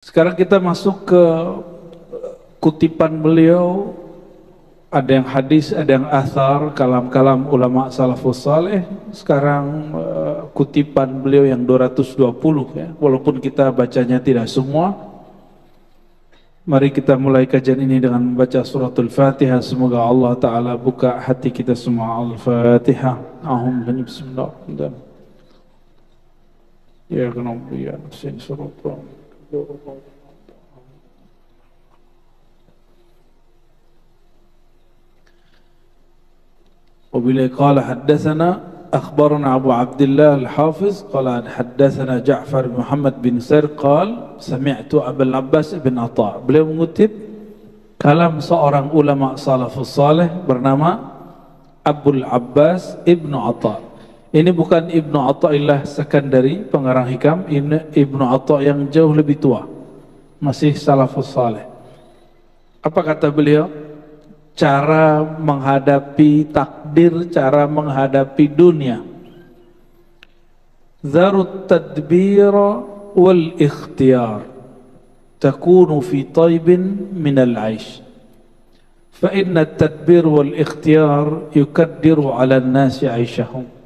Sekarang kita masuk ke kutipan beliau. Ada yang hadis, ada yang athar, kalam-kalam ulama salafus saleh. Sekarang kutipan beliau yang 220 ya. Walaupun kita bacanya tidak semua. Mari kita mulai kajian ini dengan membaca suratul Fatihah. Semoga Allah Ta'ala buka hati kita semua. Al-Fatihah. Bismillahirrahmanirrahim. Ya kenapa ya sin suratul وبه قال حدثنا أخبرنا أبو عبد الله الحافظ قال حدثنا جعفر بن محمد بن سير قال سمعت أبا العباس بن عطاء. Beliau mengutip kalam seorang ulama salafus saleh bernama Abul Abbas Ibnu Atha. Ini bukan Ibnu Athaillah Sekandari pengarang hikam, ini Ibnu Atha yang jauh lebih tua, masih salafus saleh. Apa kata beliau? Cara menghadapi takdir, cara menghadapi dunia. Zarut tadbir wal ikhtiyar takunu fi taibin min al-aish. Fa inna at-tadbir wal ikhtiyar yukaddiru 'ala an-nasi 'aishahum.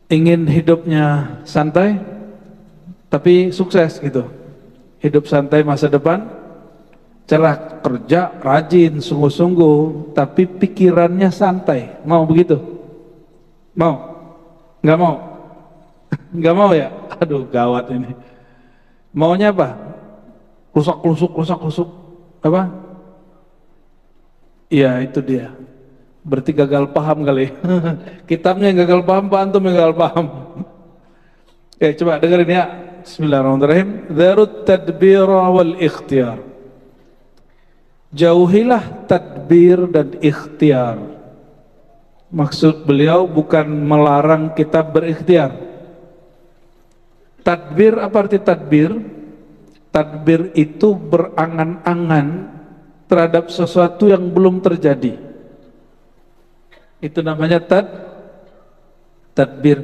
Ingin hidupnya santai tapi sukses gitu. Hidup santai masa depan, cerah, kerja, rajin, sungguh-sungguh, tapi pikirannya santai. Mau begitu? Mau? Nggak mau? Nggak mau ya? Aduh, gawat ini. Maunya apa? Rusak-rusuk. Apa? Iya, itu dia. Berarti gagal paham kali. Kitabnya yang gagal paham, Pak Antum yang gagal paham. Oke, coba dengerin ya. Bismillahirrahmanirrahim. Dharut tadbira wal ikhtiyar. Jauhilah tadbir dan ikhtiar. Maksud beliau bukan melarang kita berikhtiar. Tadbir, apa arti tadbir? Tadbir itu berangan-angan terhadap sesuatu yang belum terjadi. Itu namanya tadbir.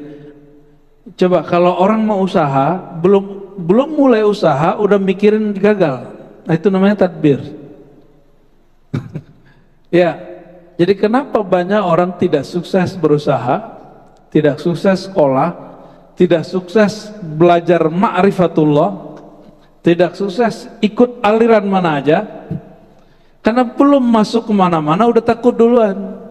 Coba kalau orang mau usaha, belum mulai usaha udah mikirin gagal. Nah, itu namanya tadbir. Ya, jadi kenapa banyak orang tidak sukses berusaha, tidak sukses sekolah, tidak sukses belajar ma'rifatullah, tidak sukses ikut aliran mana aja? Karena belum masuk kemana-mana udah takut duluan.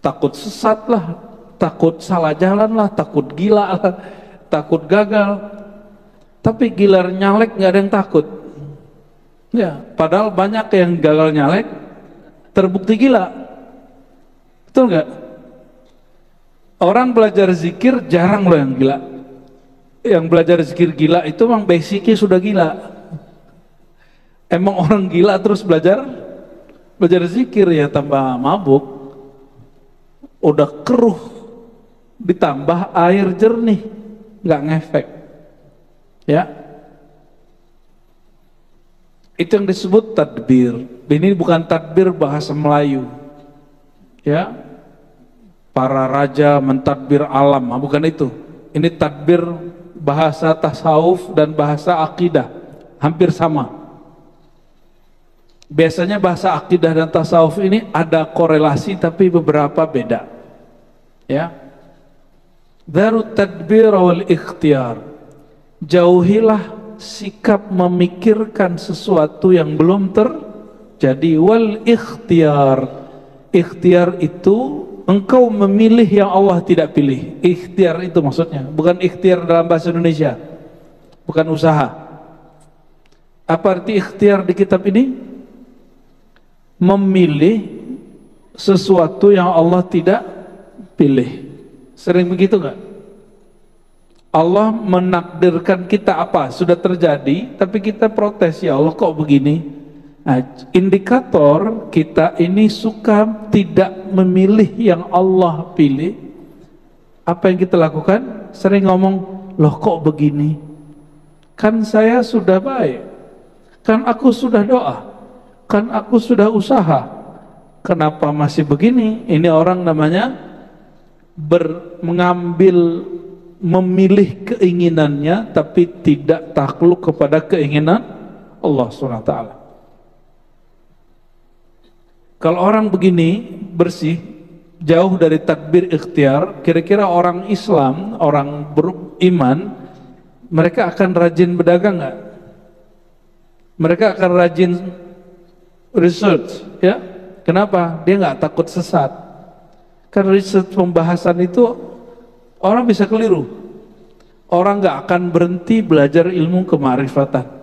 Takut sesat lah, takut salah jalan lah, takut gila lah, takut gagal. Tapi gilar nyalek nggak ada yang takut. Ya, padahal banyak yang gagal nyalek terbukti gila. Betul nggak? Orang belajar zikir jarang loh yang gila. Yang belajar zikir gila itu memang basicnya sudah gila. Emang orang gila terus belajar zikir ya tambah mabuk. Udah keruh ditambah air jernih, nggak ngefek. Ya. Itu yang disebut tadbir. Ini bukan tadbir bahasa Melayu. Ya. Para raja mentadbir alam, bukan itu. Ini tadbir bahasa tasawuf dan bahasa akidah. Hampir sama. Biasanya bahasa akidah dan tasawuf ini ada korelasi tapi beberapa beda. Ya. Darut tadbir wal ikhtiyar. Jauhilah sikap memikirkan sesuatu yang belum terjadi. Wal ikhtiyar. Ikhtiar itu engkau memilih yang Allah tidak pilih. Ikhtiar itu maksudnya, bukan ikhtiar dalam bahasa Indonesia, bukan usaha. Apa arti ikhtiar di kitab ini? Memilih sesuatu yang Allah tidak pilih. Sering begitu nggak? Allah menakdirkan kita apa? Sudah terjadi, tapi kita protes, ya Allah kok begini? Nah, indikator kita ini suka tidak memilih yang Allah pilih. Apa yang kita lakukan? Sering ngomong, loh kok begini? Kan saya sudah baik, kan aku sudah doa, kan aku sudah usaha, kenapa masih begini? Ini orang namanya mengambil memilih keinginannya tapi tidak takluk kepada keinginan Allah SWT. Kalau orang begini bersih, jauh dari takbir ikhtiar, kira-kira orang Islam, orang beriman, mereka akan rajin berdagang nggak? Mereka akan rajin research, ya? Kenapa? Dia nggak takut sesat. Karena research pembahasan itu orang bisa keliru. Orang nggak akan berhenti belajar ilmu kemarifatan.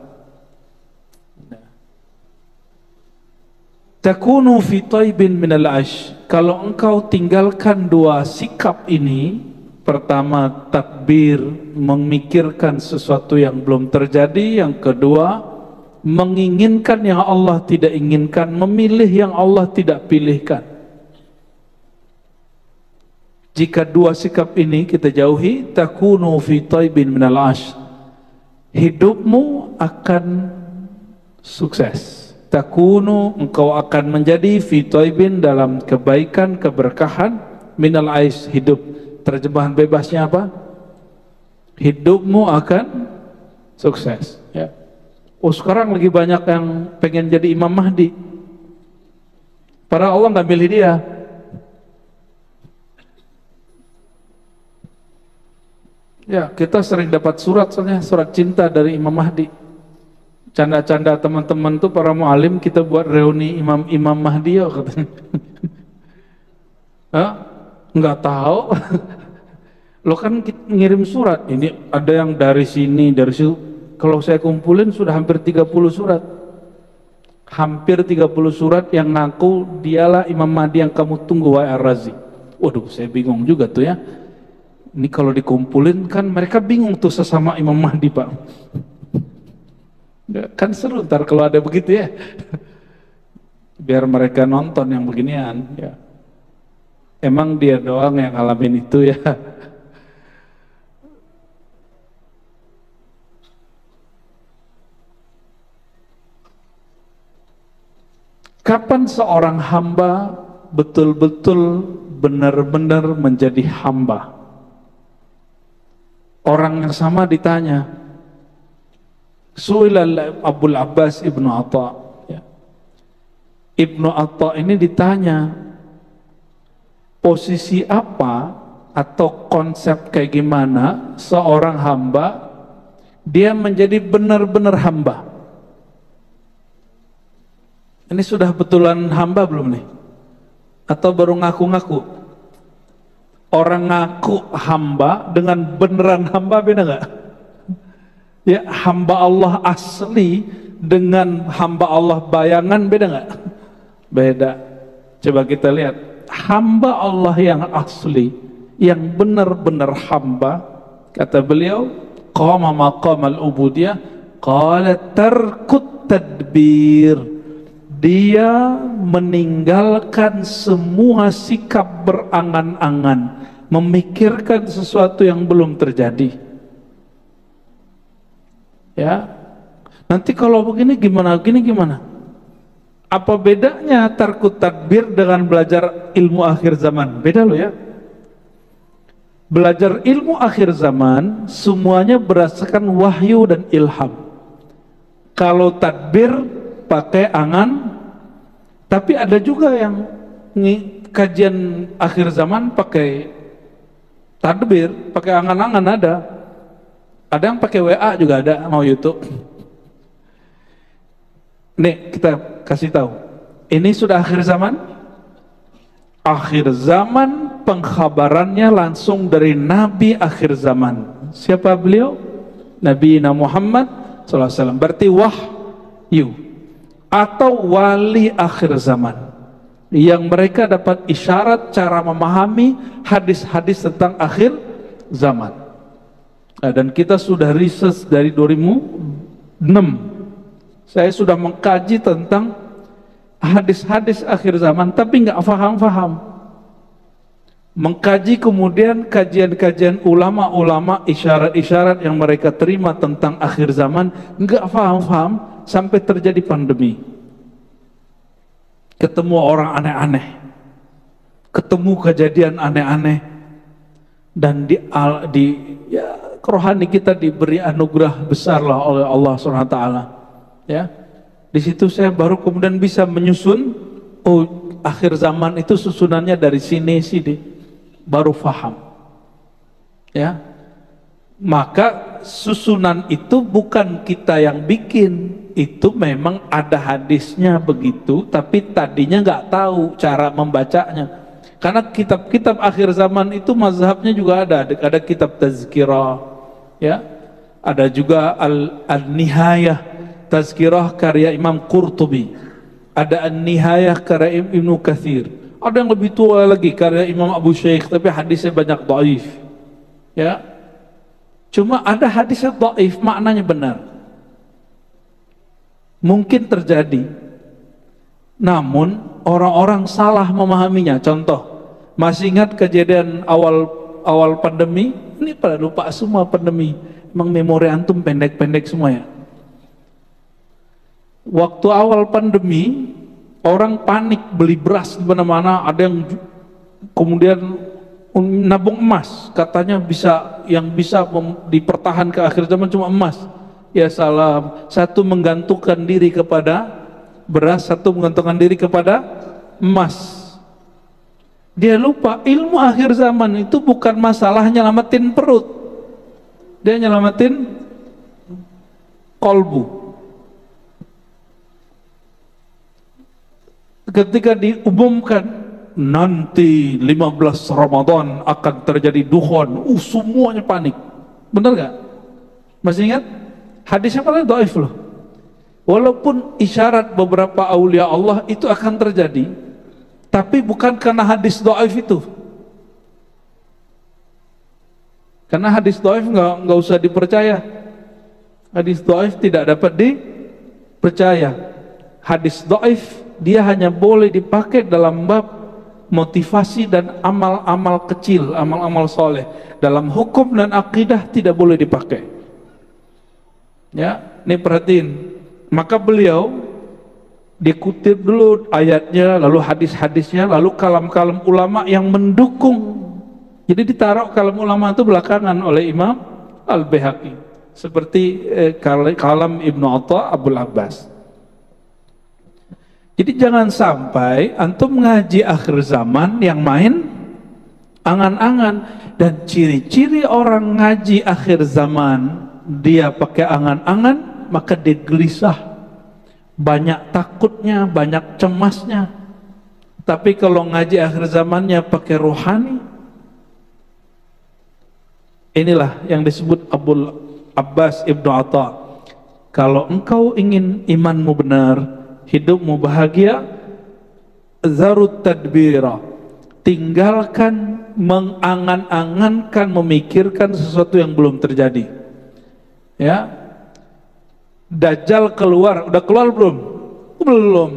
Takunu fi taibin minal ash. Kalau engkau tinggalkan dua sikap ini, pertama takbir, memikirkan sesuatu yang belum terjadi, yang kedua menginginkan yang Allah tidak inginkan, memilih yang Allah tidak pilihkan. Jika dua sikap ini kita jauhi, takunu fi taibin minal ash, hidupmu akan sukses. Takunu, engkau akan menjadi fi taibin, dalam kebaikan, keberkahan, minal aish, hidup. Terjemahan bebasnya apa? Hidupmu akan sukses, ya. Oh, sekarang lagi banyak yang pengen jadi Imam Mahdi, padahal Allah nggak milih dia. Ya, kita sering dapat surat, soalnya surat cinta dari Imam Mahdi. Canda-canda teman-teman tuh para mualim, kita buat reuni Imam Mahdi ya katanya. Hah? Nggak tahu. Lo kan ngirim surat, ini ada yang dari sini, dari situ. Kalau saya kumpulin sudah hampir 30 surat. Hampir 30 surat yang ngaku dialah Imam Mahdi yang kamu tunggu, wahai Ar-Razi. Waduh, saya bingung juga tuh ya. Ini kalau dikumpulin kan mereka bingung tuh sesama Imam Mahdi, Pak. Kan seru ntar kalau ada begitu ya. Biar mereka nonton yang beginian ya. Emang dia doang yang ngalamin itu ya. Kapan seorang hamba betul-betul benar-benar menjadi hamba? Orang yang sama ditanya. Su'ilal Abul Abbas Ibnu Atta, ya. Ibnu Atta ini ditanya, posisi apa atau konsep kayak gimana seorang hamba dia menjadi benar-benar hamba? Ini sudah betulan hamba belum nih? Atau baru ngaku-ngaku? Orang ngaku hamba dengan beneran hamba beda nggak? Ya, hamba Allah asli dengan hamba Allah bayangan beda nggak? Beda. Coba kita lihat hamba Allah yang asli, yang benar-benar hamba. Kata beliau, qama maqamal ubudiyah, qala tarkut tadbir. Dia meninggalkan semua sikap berangan-angan, memikirkan sesuatu yang belum terjadi. Ya, nanti kalau begini gimana, begini gimana? Apa bedanya tarkut tadbir dengan belajar ilmu akhir zaman? Beda loh ya. Belajar ilmu akhir zaman semuanya berdasarkan wahyu dan ilham. Kalau tadbir pakai angan, tapi ada juga yang kajian akhir zaman pakai tadbir, pakai angan-angan ada. Ada yang pakai WA juga ada, mau YouTube. Nih kita kasih tahu, ini sudah akhir zaman. Akhir zaman pengkhabarannya langsung dari Nabi akhir zaman. Siapa beliau? Nabi Muhammad SAW. Berarti wahyu atau wali akhir zaman, yang mereka dapat isyarat cara memahami hadis-hadis tentang akhir zaman. Nah, dan kita sudah riset dari 2006. Saya sudah mengkaji tentang hadis-hadis akhir zaman, tapi nggak paham-paham. Mengkaji kemudian kajian-kajian ulama-ulama, isyarat-isyarat yang mereka terima tentang akhir zaman, nggak paham-paham sampai terjadi pandemi. Ketemu orang aneh-aneh, ketemu kejadian aneh-aneh. dan ya, rohani kita diberi anugerah besar lah oleh Allah Subhanahu wa taala. Ya. Di situ saya baru kemudian bisa menyusun, oh akhir zaman itu susunannya dari sini sini, baru faham. Ya. Maka susunan itu bukan kita yang bikin, itu memang ada hadisnya begitu, tapi tadinya nggak tahu cara membacanya. Karena kitab-kitab akhir zaman itu mazhabnya juga ada kitab tazkirah, ya, ada juga al-nihayah tazkirah karya Imam Qurtubi, ada an-nihayah karya Ibnu Katsir, ada yang lebih tua lagi karya Imam Abu Syekh, tapi hadisnya banyak dhaif, ya. Cuma ada hadisnya dhaif, maknanya benar. Mungkin terjadi, namun orang-orang salah memahaminya. Contoh, masih ingat kejadian awal pandemi? Ini pada lupa semua pandemi. Emang memori antum pendek-pendek semua ya. Waktu awal pandemi, orang panik beli beras di mana-mana. Ada yang kemudian nabung emas, katanya yang bisa dipertahan ke akhir zaman cuma emas. Ya salam, satu menggantungkan diri kepada beras, satu menggantungkan diri kepada emas. Dia lupa ilmu akhir zaman itu bukan masalah nyelamatin perut, dia nyelamatin kolbu. Ketika diumumkan nanti 15 Ramadan akan terjadi dukhon, semuanya panik. Benar gak? Masih ingat? Hadisnya paling dhaif loh. Walaupun isyarat beberapa aulia Allah itu akan terjadi, tapi bukan karena hadis dhaif itu. Karena hadis dhaif nggak usah dipercaya. Hadis dhaif tidak dapat dipercaya. Hadis dhaif dia hanya boleh dipakai dalam bab motivasi dan amal-amal kecil, amal-amal soleh. Dalam hukum dan akidah tidak boleh dipakai. Ya, ini perhatiin. Maka beliau dikutip dulu ayatnya, lalu hadis-hadisnya, lalu kalam-kalam ulama yang mendukung. Jadi ditaruh kalam ulama itu belakangan oleh Imam Al-Baihaqi, seperti kalam Ibnu Atha Abul Abbas. Jadi jangan sampai antum ngaji akhir zaman yang main angan-angan. Dan ciri-ciri orang ngaji akhir zaman, dia pakai angan-angan, maka dia gelisah, banyak takutnya, banyak cemasnya. Tapi kalau ngaji akhir zamannya pakai rohani, inilah yang disebut Abul Abbas Ibnu Atha. Kalau engkau ingin imanmu benar, hidupmu bahagia, zarut tadbira, tinggalkan mengangan-angankan, memikirkan sesuatu yang belum terjadi. Ya, Dajjal keluar, udah keluar belum? Belum.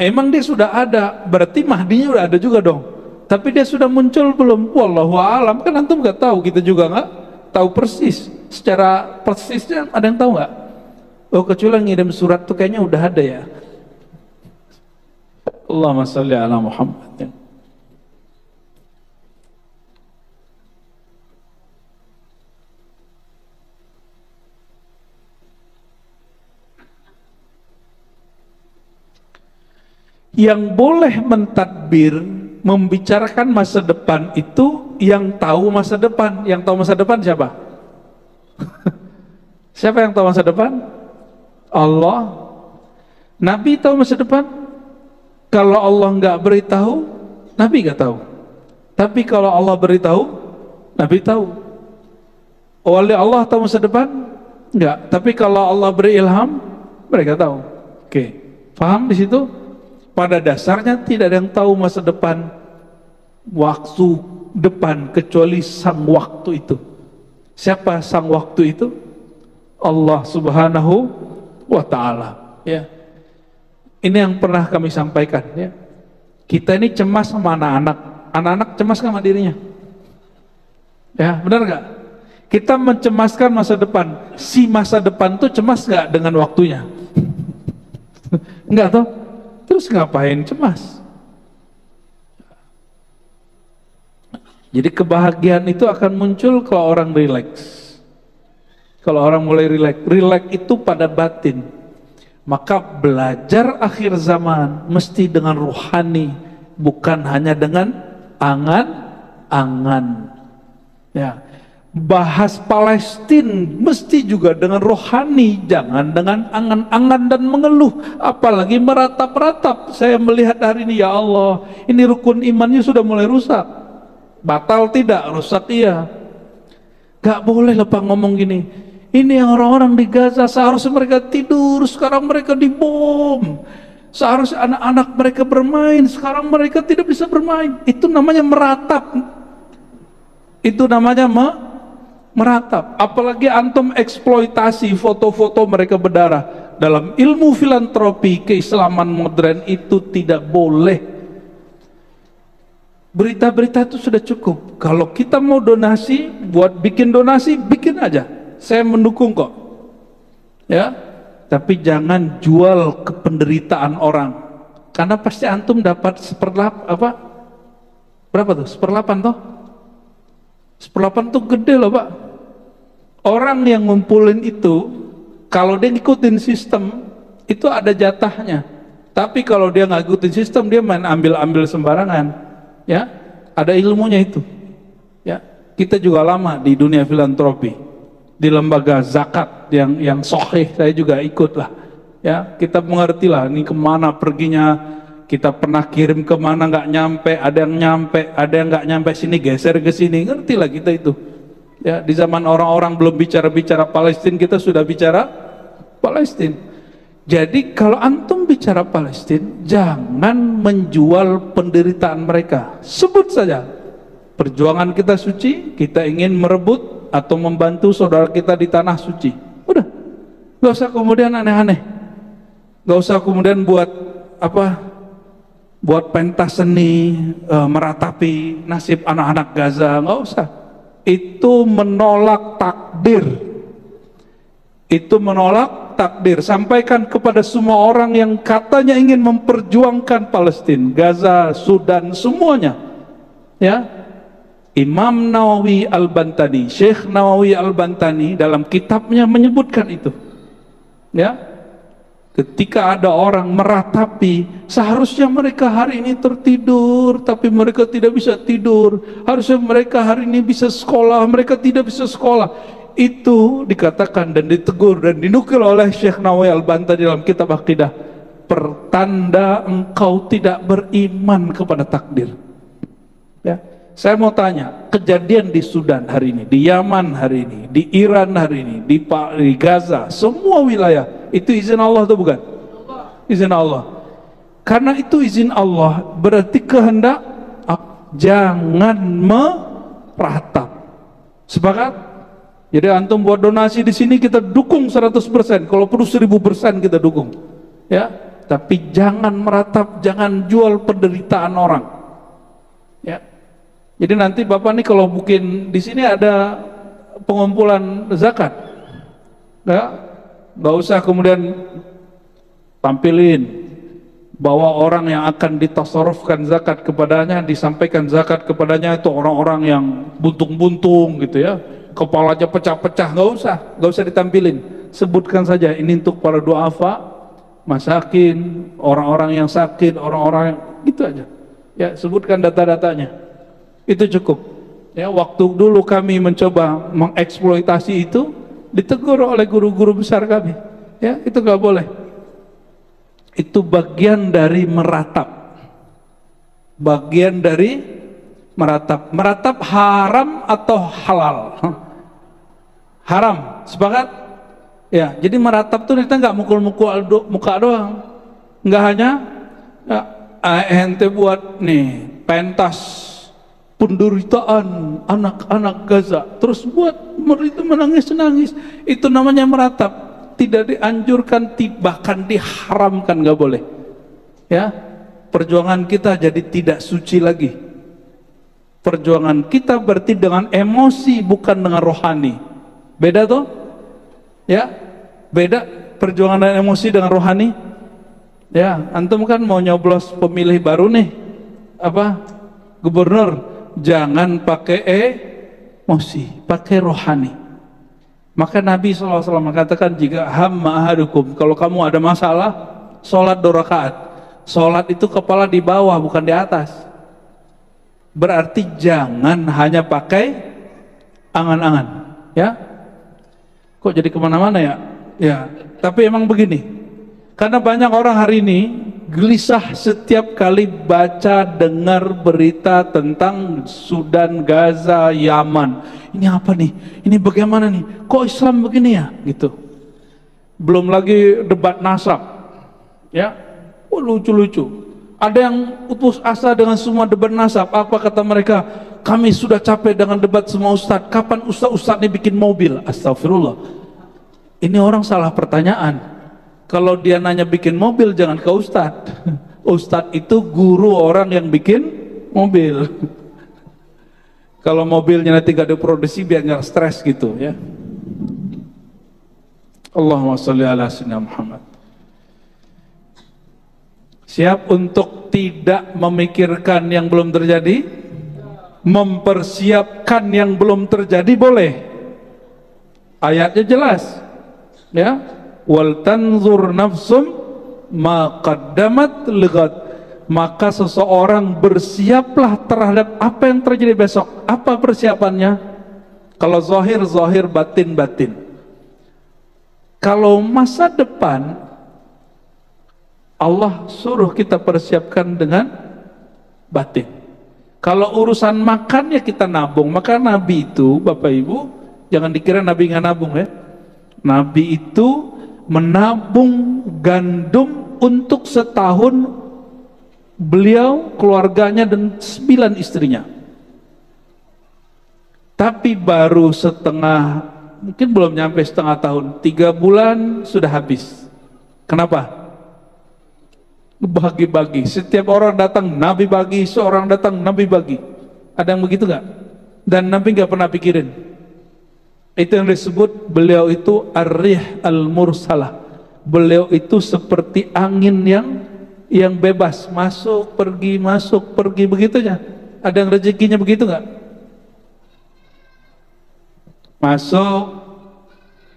Emang dia sudah ada, berarti Mahdinya udah ada juga dong. Tapi dia sudah muncul belum? Wallahu a'lam. Kan antum nggak tahu, kita juga nggak tahu persis. Secara persisnya ada yang tahu nggak? Oh, kecuali ngirim surat tuh kayaknya udah ada ya. Allahumma sholli ala Muhammad. Yang boleh mentadbir, membicarakan masa depan itu yang tahu masa depan. Yang tahu masa depan siapa? Siapa yang tahu masa depan? Allah. Nabi tahu masa depan? Kalau Allah nggak beritahu, Nabi nggak tahu. Tapi kalau Allah beritahu, Nabi tahu. Wali Allah tahu masa depan? Enggak. Tapi kalau Allah beri ilham, mereka tahu. Oke, paham di situ? Pada dasarnya tidak ada yang tahu masa depan, waktu depan, kecuali sang waktu itu. Siapa sang waktu itu? Allah Subhanahu wa ta'ala. Ya, ini yang pernah kami sampaikan. Ya, kita ini cemas sama anak-anak. Anak-anak cemas sama dirinya. Ya, benar nggak? Kita mencemaskan masa depan. Si masa depan tuh cemas nggak dengan waktunya? Enggak toh? Terus ngapain cemas? Jadi kebahagiaan itu akan muncul kalau orang rileks. Kalau orang mulai rileks, rileks itu pada batin. Maka belajar akhir zaman mesti dengan rohani, bukan hanya dengan angan-angan. Ya. Bahas Palestina mesti juga dengan rohani, jangan dengan angan-angan dan mengeluh, apalagi meratap-ratap. Saya melihat hari ini, ya Allah, ini rukun imannya sudah mulai rusak. Batal tidak, rusak iya. Gak boleh lepas ngomong gini. Ini yang orang-orang di Gaza seharusnya mereka tidur, sekarang mereka dibom. Seharusnya anak-anak mereka bermain, sekarang mereka tidak bisa bermain. Itu namanya meratap. Itu namanya meratap. Apalagi antum eksploitasi foto-foto mereka berdarah. Dalam ilmu filantropi keislaman modern itu tidak boleh. Berita-berita itu sudah cukup. Kalau kita mau donasi, buat bikin donasi, bikin aja. Saya mendukung kok. Ya, tapi jangan jual kependeritaan orang. Karena pasti antum dapat berapa tuh? 1/8 toh? 1/8 tuh gede loh Pak. Orang yang ngumpulin itu, kalau dia ngikutin sistem, itu ada jatahnya. Tapi kalau dia nggak ngikutin sistem, dia main ambil-ambil sembarangan. Ya, ada ilmunya itu. Ya, kita juga lama di dunia filantropi, di lembaga zakat yang sahih saya juga ikut lah. Ya, kita mengerti lah ini kemana perginya. Kita pernah kirim kemana nggak nyampe, ada yang nyampe, ada yang nggak nyampe sini, geser ke sini, ngerti lah kita itu. Ya, di zaman orang-orang belum bicara Palestina, kita sudah bicara Palestina. Jadi kalau antum bicara Palestina, jangan menjual penderitaan mereka. Sebut saja, perjuangan kita suci, kita ingin merebut atau membantu saudara kita di tanah suci. Udah, gak usah kemudian aneh-aneh. Gak usah kemudian buat pentas seni, meratapi nasib anak-anak Gaza. Gak usah. Itu menolak takdir. Itu menolak takdir. Sampaikan kepada semua orang yang katanya ingin memperjuangkan Palestina, Gaza, Sudan, semuanya. Ya, Imam Nawawi Al-Bantani, Syekh Nawawi Al-Bantani dalam kitabnya menyebutkan itu. Ya, ketika ada orang meratapi, seharusnya mereka hari ini tertidur, tapi mereka tidak bisa tidur. Harusnya mereka hari ini bisa sekolah, mereka tidak bisa sekolah. Itu dikatakan dan ditegur dan dinukil oleh Syekh Nawawi Al-Bantani dalam kitab Aqidah, pertanda engkau tidak beriman kepada takdir. Ya, saya mau tanya, kejadian di Sudan hari ini, di Yaman hari ini, di Iran hari ini, di Gaza, semua wilayah, itu izin Allah atau bukan? Izin Allah. Karena itu izin Allah, berarti kehendak. Jangan meratap. Sepakat? Jadi antum buat donasi di sini kita dukung 100%, kalau perlu 1000% kita dukung. Ya, tapi jangan meratap, jangan jual penderitaan orang. Ya. Jadi nanti Bapak nih kalau mungkin di sini ada pengumpulan zakat. Ya, nggak usah kemudian tampilin bahwa orang yang akan ditasarrufkan zakat kepadanya, disampaikan zakat kepadanya itu orang-orang yang buntung-buntung gitu ya. Kepalanya pecah-pecah, nggak usah ditampilin. Sebutkan saja ini untuk para duafa, masakin, orang-orang yang sakit, orang-orang yang gitu aja. Ya, sebutkan data-datanya. Itu cukup. Ya, waktu dulu kami mencoba mengeksploitasi itu, ditegur oleh guru-guru besar kami. Ya, itu nggak boleh. Itu bagian dari meratap. Bagian dari meratap. Meratap haram atau halal? Haram, sepakat? Ya, jadi meratap tuh kita nggak mukul-mukul muka doang, nggak hanya ya, ente buat nih pentas penderitaan anak-anak Gaza, terus buat itu menangis-nangis, itu namanya meratap. Tidak dianjurkan, bahkan diharamkan, nggak boleh. Ya, perjuangan kita jadi tidak suci lagi. Perjuangan kita berarti dengan emosi, bukan dengan rohani. Beda tuh? Ya, beda perjuangan dan emosi dengan rohani. Ya, antum kan mau nyoblos pemilih baru nih, gubernur. jangan pakai emosi, pakai rohani. Maka Nabi SAW mengatakan, jika hamma ahadukum, kalau kamu ada masalah, sholat 2 rakaat. Sholat itu kepala di bawah, bukan di atas. Berarti jangan hanya pakai angan-angan, ya. Kok jadi kemana-mana ya? Ya, tapi emang begini. Karena banyak orang hari ini gelisah setiap kali baca dengar berita tentang Sudan, Gaza, Yaman. Ini apa nih? Ini bagaimana nih? Kok Islam begini ya? Gitu. Belum lagi debat nasab, ya, lucu-lucu. Ada yang putus asa dengan semua debat nasab. Apa kata mereka? Kami sudah capek dengan debat semua ustadz. Kapan ustadz ini bikin mobil? Astagfirullah. Ini orang salah pertanyaan. Kalau dia nanya bikin mobil, jangan ke ustadz. Ustadz itu guru orang yang bikin mobil. Kalau mobilnya nanti gak diproduksi, biar nggak stres gitu, ya. Allahumma sholli ala sayyidina Muhammad. Siap untuk tidak memikirkan yang belum terjadi, mempersiapkan yang belum terjadi, boleh. Ayatnya jelas, ya. Wal tanzur nafsum ma qaddamat lighat. Maka seseorang bersiaplah terhadap apa yang terjadi besok. Apa persiapannya? Kalau zahir, zahir, batin, batin. Kalau masa depan, Allah suruh kita persiapkan dengan batin. Kalau urusan makannya kita nabung. Maka Nabi itu, Bapak Ibu, jangan dikira Nabi nggak nabung, ya. Nabi itu menabung gandum untuk setahun beliau, keluarganya, dan 9 istrinya. Tapi baru setengah, mungkin belum nyampe setengah tahun, 3 bulan sudah habis. Kenapa? Bagi-bagi. Setiap orang datang Nabi bagi, seorang datang Nabi bagi. Ada yang begitu gak? Dan Nabi gak pernah pikirin. Itu yang disebut beliau itu ar-rih al-mursalah. Beliau itu seperti angin yang bebas, masuk pergi begitunya. Ada yang rezekinya begitu nggak? Masuk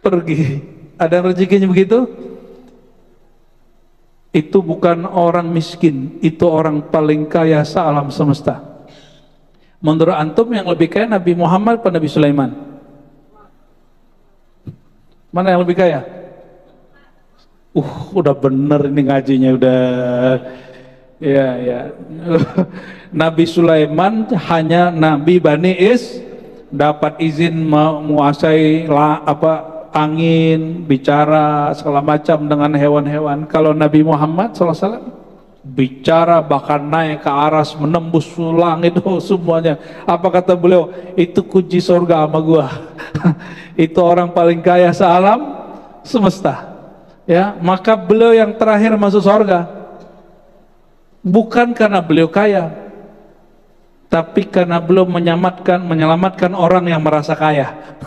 pergi. Ada yang rezekinya begitu? Itu bukan orang miskin, itu orang paling kaya se-alam semesta. Menurut antum yang lebih kaya Nabi Muhammad atau Nabi Sulaiman? Mana yang lebih kaya? Udah bener ini ngajinya, udah. Ya. Nabi Sulaiman hanya Nabi Bani dapat izin menguasai angin, bicara segala macam dengan hewan-hewan. Kalau Nabi Muhammad SAW bicara bahkan naik ke aras, menembus langit, semuanya. Apa kata beliau? Itu kunci surga sama gua. Itu orang paling kaya se-alam semesta. Ya, maka beliau yang terakhir masuk surga. Bukan karena beliau kaya, tapi karena beliau menyelamatkan orang yang merasa kaya.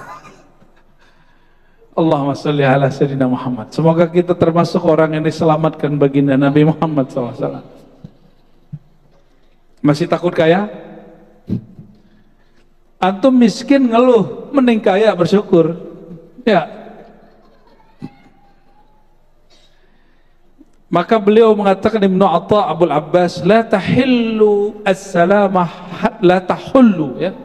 Allahumma sholli ala sayyidina Muhammad. Semoga kita termasuk orang yang diselamatkan baginda Nabi Muhammad SAW. Masih takut kaya? Antum miskin ngeluh, mending kaya bersyukur. Ya. Maka beliau mengatakan, Ibnu Atha Abul Abbas, la tahillu as-salamah, la tahullu, ya,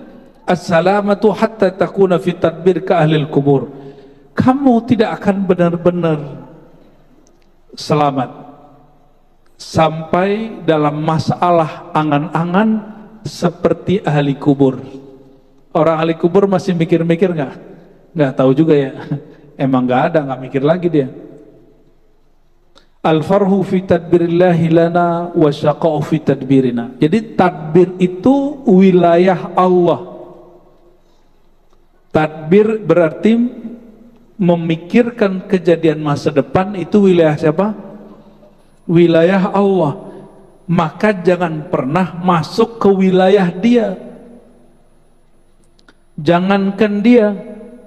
as-salamatu hatta takuna fi tadbir ka ahlil kubur. Kamu tidak akan benar-benar selamat sampai dalam masalah angan-angan seperti ahli kubur. Orang ahli kubur masih mikir-mikir nggak? Nggak tahu juga ya. Emang nggak ada, nggak mikir lagi dia. Al-farhu fi tadbirillahi lana wa syaqa'u fi tadbirina. Jadi tadbir itu wilayah Allah. Tadbir berarti memikirkan kejadian masa depan, itu wilayah siapa? Wilayah Allah. Maka jangan pernah masuk ke wilayah dia. Jangankan dia,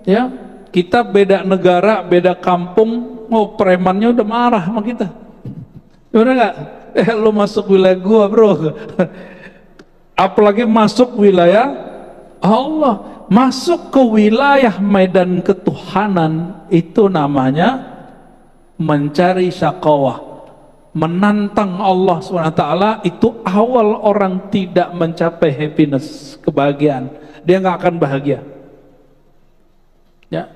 ya. Kita beda negara, beda kampung, premannya udah marah sama kita. Bener nggak? Lu masuk wilayah gua, bro. apalagi masuk wilayah Allah, masuk ke wilayah medan ketuhanan, itu namanya mencari syaqawah, menantang Allah SWT. Itu awal orang tidak mencapai happiness, kebahagiaan. Dia nggak akan bahagia. Ya,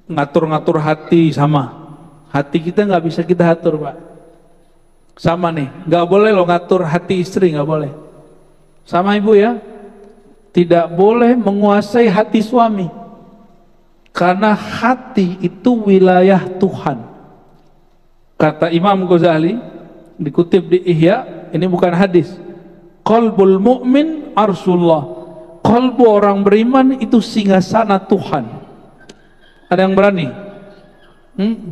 ngatur-ngatur hati sama. Hati kita nggak bisa kita atur, Pak. Sama nih, nggak boleh lo ngatur hati istri, nggak boleh. Sama ibu ya, tidak boleh menguasai hati suami. Karena hati itu wilayah Tuhan. Kata Imam Ghazali, dikutip di Ihya, ini bukan hadis. Qalbul mu'min arsullah. Qalbu orang beriman itu singgasana Tuhan. Ada yang berani?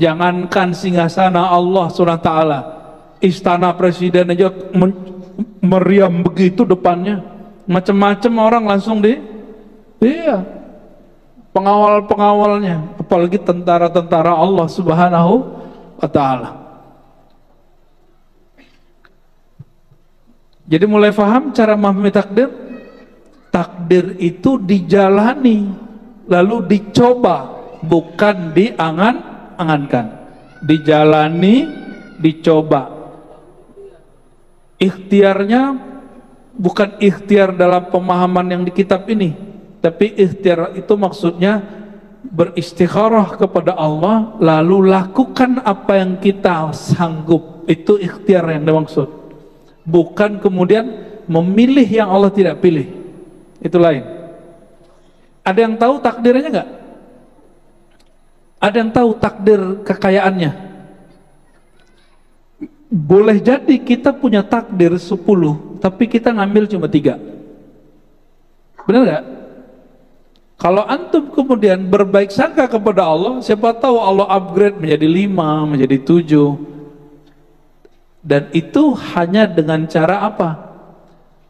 Jangankan singgasana Allah SWT, istana presiden aja meriam begitu depannya, macam-macam orang langsung iya, pengawal-pengawalnya, apalagi tentara-tentara Allah Subhanahu wa ta'ala. Jadi mulai paham cara memahami takdir. Takdir itu dijalani, lalu dicoba, bukan diangan-angankan. Dijalani, dicoba. Ikhtiarnya bukan ikhtiar dalam pemahaman yang di kitab ini, tapi ikhtiar itu maksudnya beristikharah kepada Allah, lalu lakukan apa yang kita sanggup. Itu ikhtiar yang dimaksud, bukan kemudian memilih yang Allah tidak pilih. Itu lain. Ada yang tahu takdirnya enggak? Ada yang tahu takdir kekayaannya? Boleh jadi kita punya takdir 10, tapi kita ngambil cuma 3. Benar enggak? Kalau antum kemudian berbaik sangka kepada Allah, siapa tahu Allah upgrade menjadi 5, menjadi 7. Dan itu hanya dengan cara apa?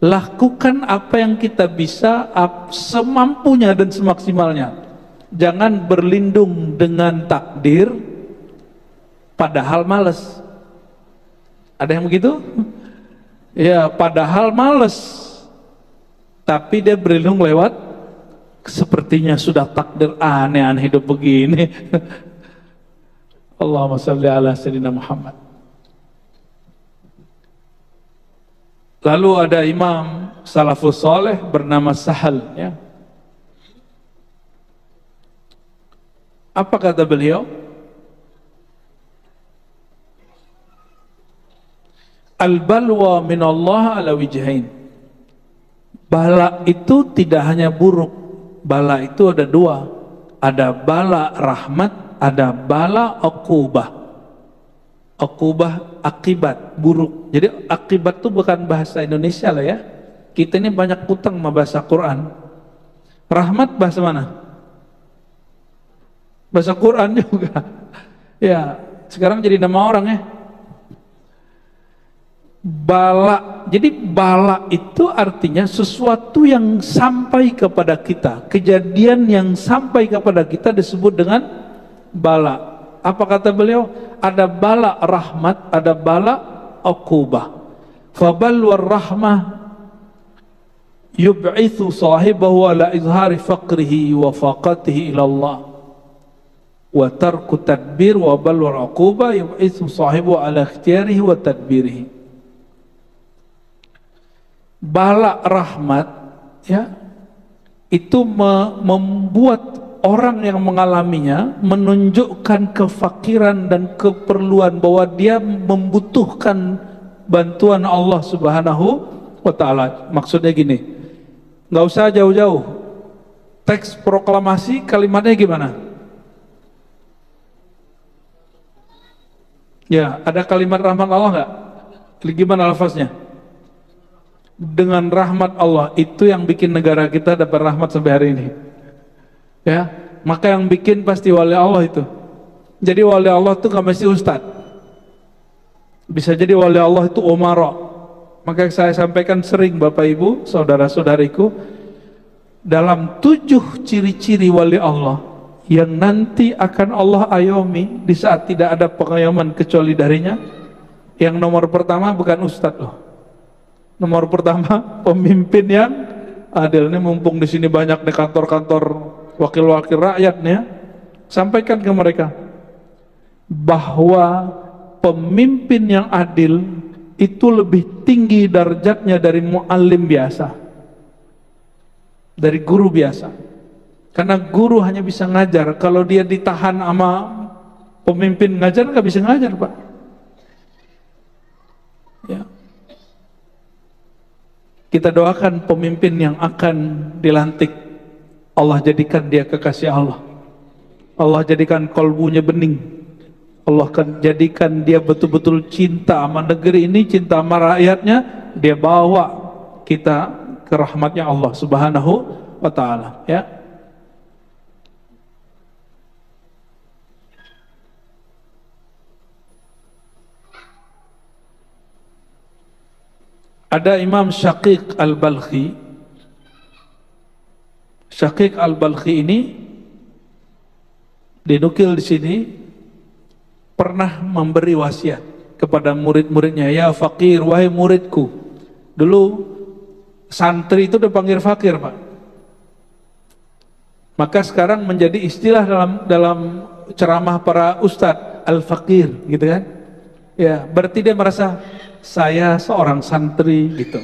Lakukan apa yang kita bisa semampunya dan semaksimalnya. Jangan berlindung dengan takdir padahal malas. Ada yang begitu? Ya, padahal malas, tapi dia berlindung lewat sepertinya sudah takdir, aneh-aneh hidup begini. Allahumma shalli ala sayyidina Muhammad. Lalu ada imam salafus soleh bernama Sahal, ya. Apa kata beliau? Al-balwa minallah ala wijhain. Bala itu tidak hanya buruk. Bala itu ada 2. Ada bala rahmat, ada bala uqubah. Uqubah akibat buruk. Jadi akibat itu bukan bahasa Indonesia lah ya. Kita ini banyak utang sama bahasa Quran. Rahmat bahasa mana? Bahasa Quran juga. Ya, sekarang jadi nama orang ya. Bala. Jadi bala itu artinya sesuatu yang sampai kepada kita. Kejadian yang sampai kepada kita disebut dengan bala. Apa kata beliau? Ada bala rahmat, ada bala uqubah. Fabalwar rahmah yub'ithu sahibahu ala izhari faqrihi wa faqatihi ila Allah. Wa tarku tadbir, wa balwar uqubah yub'ithu sahibahu ala ikhtiyarihi wa tadbirihi. Bala rahmat, ya, itu membuat orang yang mengalaminya menunjukkan kefakiran dan keperluan, bahwa dia membutuhkan bantuan Allah Subhanahu wa ta'ala. Maksudnya gini, nggak usah jauh-jauh, teks proklamasi kalimatnya gimana? Ya, ada kalimat rahmat Allah nggak? Gimana lafaznya? Dengan rahmat Allah. Itu yang bikin negara kita dapat rahmat sampai hari ini. Ya, maka yang bikin pasti wali Allah itu. Jadi wali Allah itu gak mesti ustadz. Bisa jadi wali Allah itu umara. Maka saya sampaikan sering Bapak Ibu, saudara-saudariku, dalam 7 ciri-ciri wali Allah yang nanti akan Allah ayomi di saat tidak ada pengayoman kecuali darinya. Yang nomor pertama bukan ustadz loh. Nomor pertama, pemimpin yang adil. Ini mumpung di sini banyak di kantor-kantor wakil-wakil rakyatnya, sampaikan ke mereka bahwa pemimpin yang adil itu lebih tinggi derajatnya dari muallim biasa, dari guru biasa. Karena guru hanya bisa ngajar, kalau dia ditahan sama pemimpin ngajar nggak bisa ngajar, Pak. Ya. Kita doakan pemimpin yang akan dilantik, Allah jadikan dia kekasih Allah. Allah jadikan kolbunya bening. Allah akan jadikan dia betul-betul cinta sama negeri ini, cinta sama rakyatnya. Dia bawa kita ke rahmatnya Allah Subhanahu wa ta'ala. Ya. Ada Imam Syaqiq Al-Balkhi. Syaqiq Al-Balkhi ini dinukil di sini pernah memberi wasiat kepada murid-muridnya, ya fakir, wahai muridku. Dulu santri itu dipanggil fakir, Pak. Maka sekarang menjadi istilah dalam ceramah para ustadz, al-fakir, gitu kan? Ya, berarti dia merasa saya seorang santri gitu,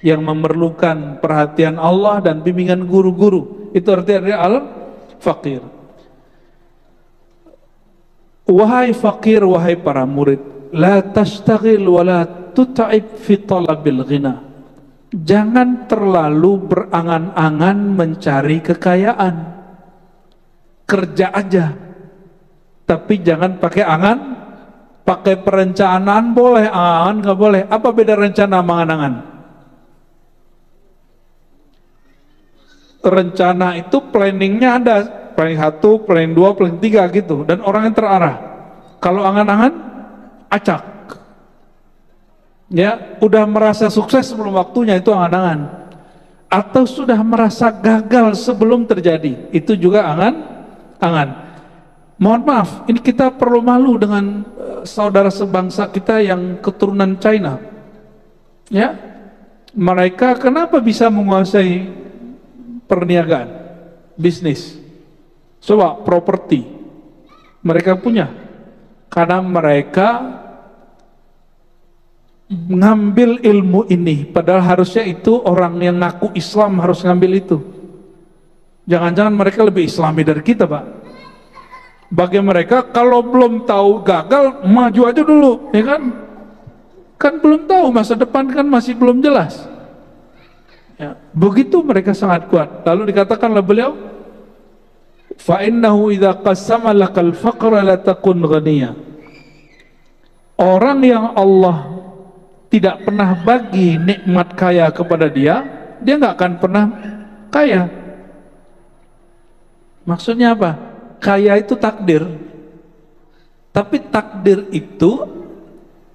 yang memerlukan perhatian Allah dan bimbingan guru-guru. Itu artinya al-fakir. Wahai fakir, wahai para murid, la tashtagil wa la tut'ib fi talabil ghina. Jangan terlalu berangan-angan mencari kekayaan. Kerja aja, tapi jangan pakai angan. Pakai perencanaan boleh, angan nggak boleh. Apa beda rencana sama angan-angan? Rencana itu planningnya ada, planning 1, planning 2, planning 3 gitu, dan orang yang terarah. Kalau angan-angan, acak. Ya, udah merasa sukses sebelum waktunya, itu angan-angan. Atau sudah merasa gagal sebelum terjadi, itu juga angan-angan. Mohon maaf, ini kita perlu malu dengan saudara sebangsa kita yang keturunan China. Ya, mereka kenapa bisa menguasai perniagaan, bisnis, coba properti, mereka punya, karena mereka ngambil ilmu ini, padahal harusnya itu orang yang ngaku Islam harus ngambil itu. Jangan-jangan mereka lebih Islami dari kita, Pak. Bagi mereka kalau belum tahu gagal, maju aja dulu, ya kan? Kan belum tahu, masa depan kan masih belum jelas. Ya, begitu mereka sangat kuat. Lalu dikatakan oleh beliau, fa innahu idza qassama lakal faqra la takun ghaniya. Orang yang Allah tidak pernah bagi nikmat kaya kepada dia nggak akan pernah kaya. Maksudnya apa? Kaya itu takdir, tapi takdir itu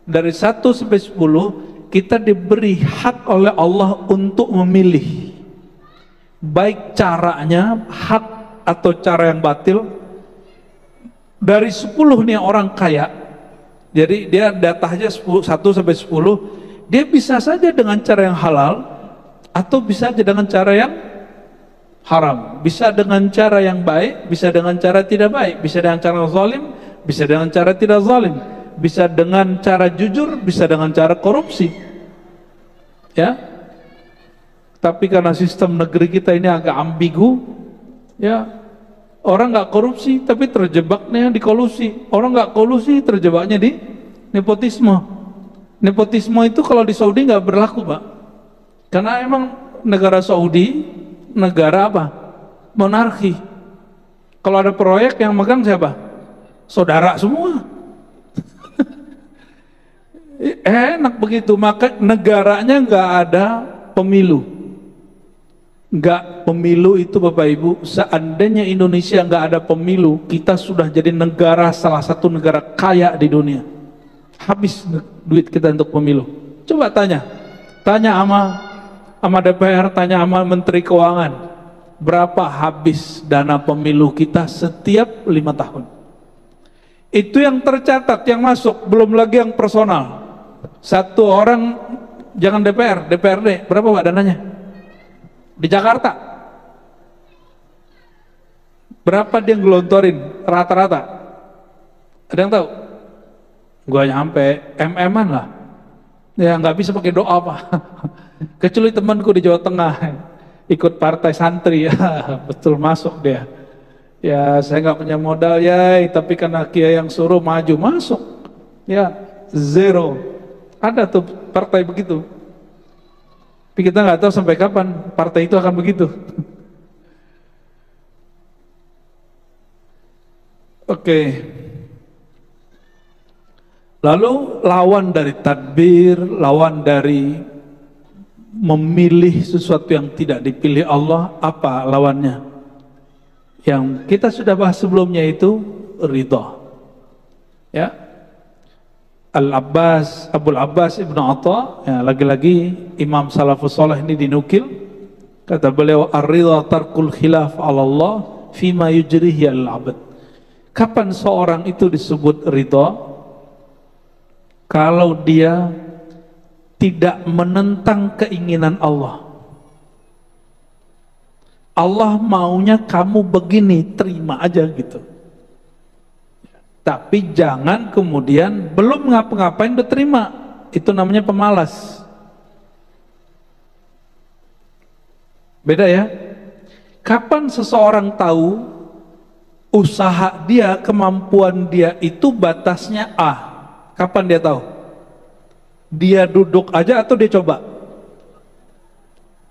dari 1 sampai 10 kita diberi hak oleh Allah untuk memilih, baik caranya hak atau cara yang batil. Dari 10 nih orang kaya, jadi dia datanya 1 sampai 10, dia bisa saja dengan cara yang halal atau bisa saja dengan cara yang haram, bisa dengan cara yang baik, bisa dengan cara tidak baik, bisa dengan cara zalim, bisa dengan cara tidak zalim, bisa dengan cara jujur, bisa dengan cara korupsi. Ya. Tapi karena sistem negeri kita ini agak ambigu, ya, orang nggak korupsi tapi terjebaknya di kolusi, orang nggak kolusi terjebaknya di nepotisme. Nepotisme itu kalau di Saudi nggak berlaku, Pak, karena emang negara Saudi negara apa? Monarki. Kalau ada proyek yang megang siapa? Saudara semua. Enak begitu, maka negaranya nggak ada pemilu. Nggak pemilu itu, Bapak Ibu, seandainya Indonesia nggak ada pemilu, kita sudah jadi negara, salah satu negara kaya di dunia. Habis duit kita untuk pemilu. Coba tanya sama DPR, tanya sama Menteri Keuangan, berapa habis dana pemilu kita setiap 5 tahun. Itu yang tercatat, yang masuk, belum lagi yang personal. Satu orang Jangan DPR, DPRD. Berapa Pak dananya? Di Jakarta. Berapa dia ngelontorin rata-rata? Ada yang tahu? Gua nyampe MM-an lah. Ya nggak bisa pakai doa Pak. Kecuali temanku di Jawa Tengah ikut partai santri, ya betul masuk dia. Ya saya nggak punya modal ya, tapi karena kiai yang suruh maju masuk. Ya zero. Ada tuh partai begitu. Tapi kita nggak tahu sampai kapan partai itu akan begitu. Oke. Lalu lawan dari tadbir, lawan dari memilih sesuatu yang tidak dipilih Allah, apa lawannya? Yang kita sudah bahas sebelumnya itu ridha. Ya. Al-Abbas, Abul Abbas Ibnu Atha, ya, lagi-lagi Imam Salafus Saleh ini dinukil, kata beliau, ar-ridha tarkul khilaf 'ala Allah fima yujrihi al-'abd. Kapan seorang itu disebut ridha? Kalau dia tidak menentang keinginan Allah. Allah maunya kamu begini, terima aja gitu. Tapi jangan kemudian belum ngapa-ngapain udah terima. Itu namanya pemalas. Beda ya. Kapan seseorang tahu usaha dia, kemampuan dia itu batasnya A? Kapan dia tahu? Dia duduk aja atau dia coba?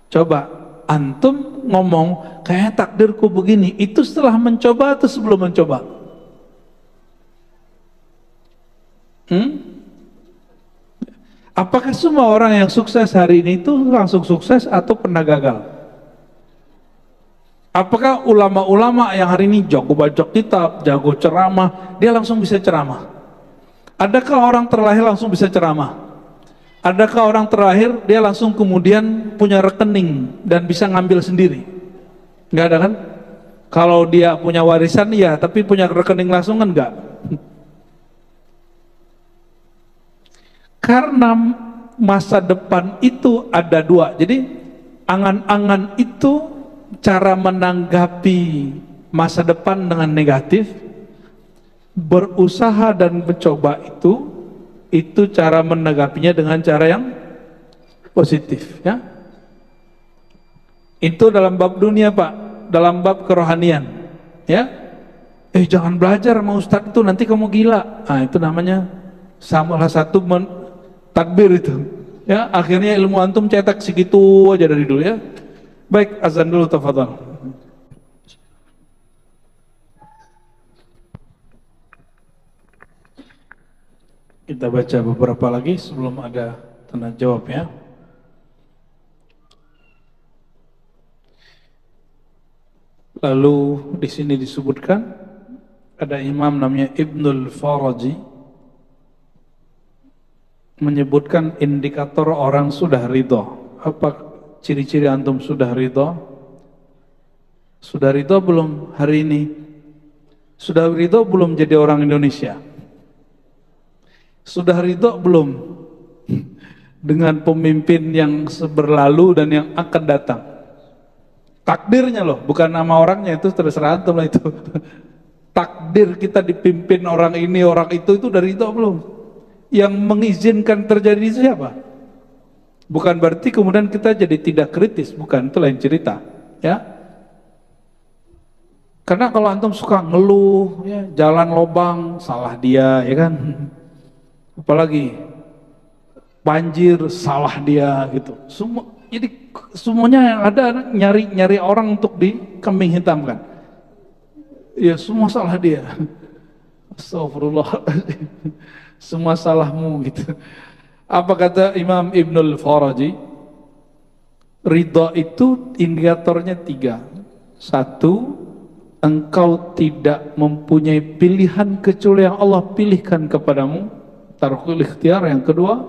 Coba. Antum ngomong kayak takdirku begini, itu setelah mencoba atau sebelum mencoba? Apakah semua orang yang sukses hari ini itu langsung sukses atau pernah gagal? Apakah ulama-ulama yang hari ini jago baca kitab, jago ceramah, dia langsung bisa ceramah? Adakah orang terlahir langsung bisa ceramah? Adakah orang terlahir dia langsung kemudian punya rekening dan bisa ngambil sendiri? Enggak ada kan? Kalau dia punya warisan ya, tapi punya rekening langsung kan enggak? Karena masa depan itu ada dua. Jadi angan-angan itu cara menanggapi masa depan dengan negatif. Berusaha dan mencoba itu cara menanggapinya dengan cara yang positif, ya. Itu dalam bab dunia Pak, dalam bab kerohanian, ya. Jangan belajar sama ustadz itu, nanti kamu gila. Nah itu namanya salah satu takbir itu, ya. Akhirnya ilmu antum cetak segitu aja dari dulu, ya. Baik, azan dulu, tafadhal. Kita baca beberapa lagi sebelum ada tanda jawab, ya. Lalu di sini disebutkan ada imam namanya Ibnul Faraji menyebutkan indikator orang sudah ridha. Apa ciri-ciri antum sudah ridha? Sudah ridha belum hari ini? Sudah ridha belum jadi orang Indonesia? Sudah ridho belum dengan pemimpin yang berlalu dan yang akan datang? Takdirnya loh, bukan nama orangnya, itu terserah antum lah itu. Takdir kita dipimpin orang ini, orang itu dari ridho belum? Yang mengizinkan terjadi itu siapa? Bukan berarti kemudian kita jadi tidak kritis, bukan, itu lain cerita, ya. Karena kalau antum suka ngeluh, ya, jalan lobang, salah dia, ya kan? Apalagi banjir, salah dia gitu. Jadi semuanya yang ada nyari orang untuk dikambing hitamkan. Ya semua salah dia. Astagfirullah. Semua salahmu gitu. Apa kata Imam Ibnul Faraji? Ridha itu indikatornya 3. 1, engkau tidak mempunyai pilihan kecuali yang Allah pilihkan kepadamu. Tarkul ikhtiar. Yang kedua,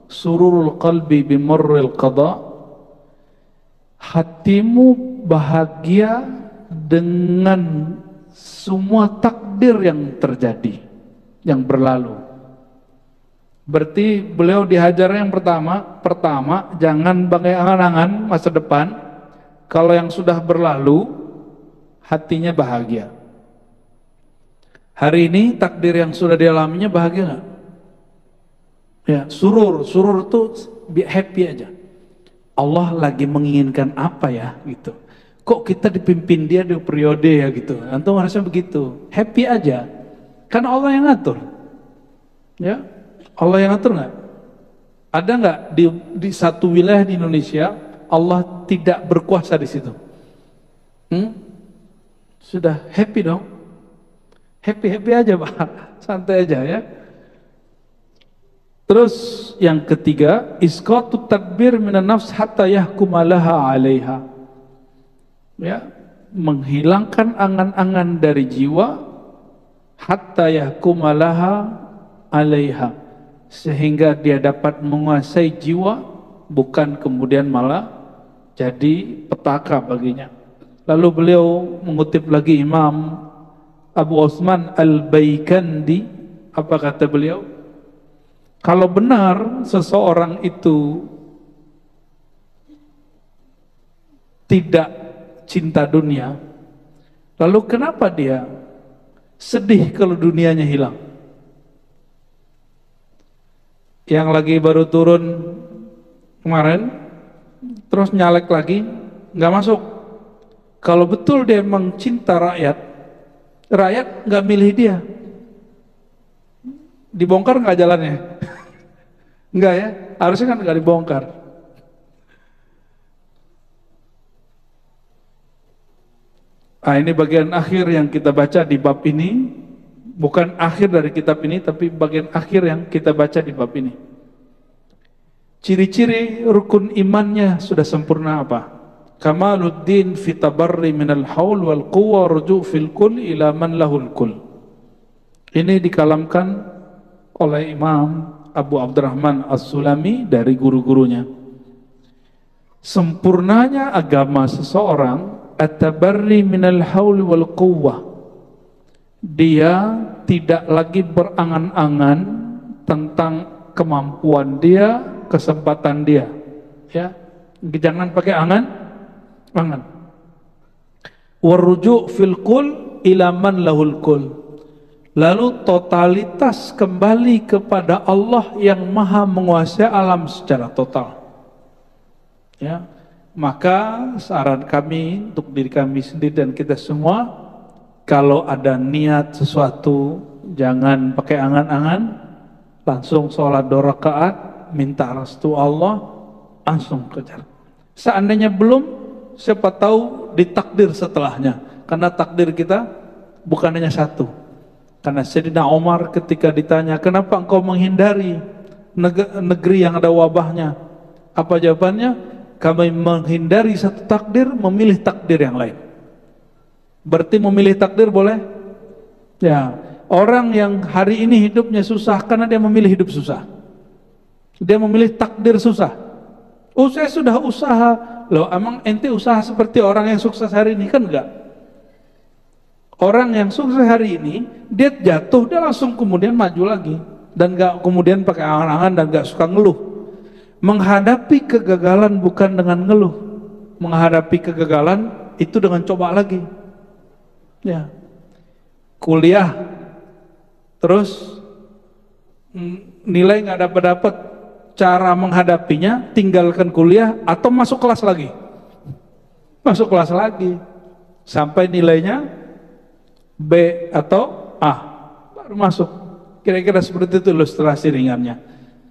sururul qalbi bimurril qada, hatimu bahagia dengan semua takdir yang terjadi, yang berlalu. Berarti beliau dihajar yang pertama jangan pakai angan-angan masa depan. Kalau yang sudah berlalu, hatinya bahagia. Hari ini takdir yang sudah dialaminya bahagia nggak? Ya, surur tuh happy aja. Allah lagi menginginkan apa ya gitu. Kok kita dipimpin dia di periode ya gitu. Antum harusnya begitu, happy aja. Karena Allah yang ngatur. Ya, Allah yang ngatur nggak? Ada nggak di satu wilayah di Indonesia Allah tidak berkuasa di situ? Sudah happy dong, happy aja Pak, santai aja ya. Terus yang ketiga, isqatu tadbir minan nafs hatta yahkumalaha 'alaiha. Ya, menghilangkan angan-angan dari jiwa hatta yahkumalaha 'alaiha, sehingga dia dapat menguasai jiwa, bukan kemudian malah jadi petaka baginya. Lalu beliau mengutip lagi Imam Abu Utsman Al-Baikandi, apa kata beliau? Kalau benar seseorang itu tidak cinta dunia, lalu kenapa dia sedih kalau dunianya hilang? Yang lagi baru turun kemarin, terus nyalek lagi, nggak masuk. Kalau betul dia memang cinta rakyat nggak milih dia. Dibongkar nggak jalannya? Enggak ya, harusnya kan nggak dibongkar. Nah, ini bagian akhir yang kita baca di bab ini, bukan akhir dari kitab ini, tapi bagian akhir yang kita baca di bab ini. Ciri-ciri rukun imannya sudah sempurna apa? Kamaluddin fi tabarri minal haul wal quwwa ruju' fil kull ila man lahul kull. Ini dikalamkan oleh Imam Abu Abdurrahman As-Sulami dari guru-gurunya. Sempurnanya agama seseorang at-tabarri minal haul wal quwwah. Dia tidak lagi berangan-angan tentang kemampuan dia, kesempatan dia. Ya, jangan pakai angan. Waruju' fil kul ila man lahul kul. Lalu totalitas kembali kepada Allah yang maha menguasai alam secara total. Ya, maka saran kami untuk diri kami sendiri dan kita semua, kalau ada niat sesuatu jangan pakai angan-angan, langsung sholat 2 rakaat, minta restu Allah, langsung kejar. Seandainya belum, siapa tahu ditakdir setelahnya, karena takdir kita bukan hanya satu. Karena Sayyidina Umar ketika ditanya, kenapa engkau menghindari negeri yang ada wabahnya? Apa jawabannya? Kami menghindari satu takdir, memilih takdir yang lain. Berarti memilih takdir boleh? Ya, orang yang hari ini hidupnya susah karena dia memilih hidup susah. Dia memilih takdir susah. Oh, saya sudah usaha. Loh, emang ente usaha seperti orang yang sukses hari ini? Kan enggak. Orang yang sukses hari ini, dia jatuh, dia langsung kemudian maju lagi. Dan gak kemudian pakai angan-angan dan gak suka ngeluh. Menghadapi kegagalan bukan dengan ngeluh. Menghadapi kegagalan itu dengan coba lagi. Ya, kuliah, terus nilai gak dapat-dapat, cara menghadapinya tinggalkan kuliah atau masuk kelas lagi. Masuk kelas lagi. Sampai nilainya B atau A, baru masuk. Kira-kira seperti itu ilustrasi ringannya.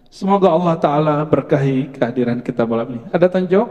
Semoga Allah Ta'ala berkahi kehadiran kita malam ini. Ada tanya jawab?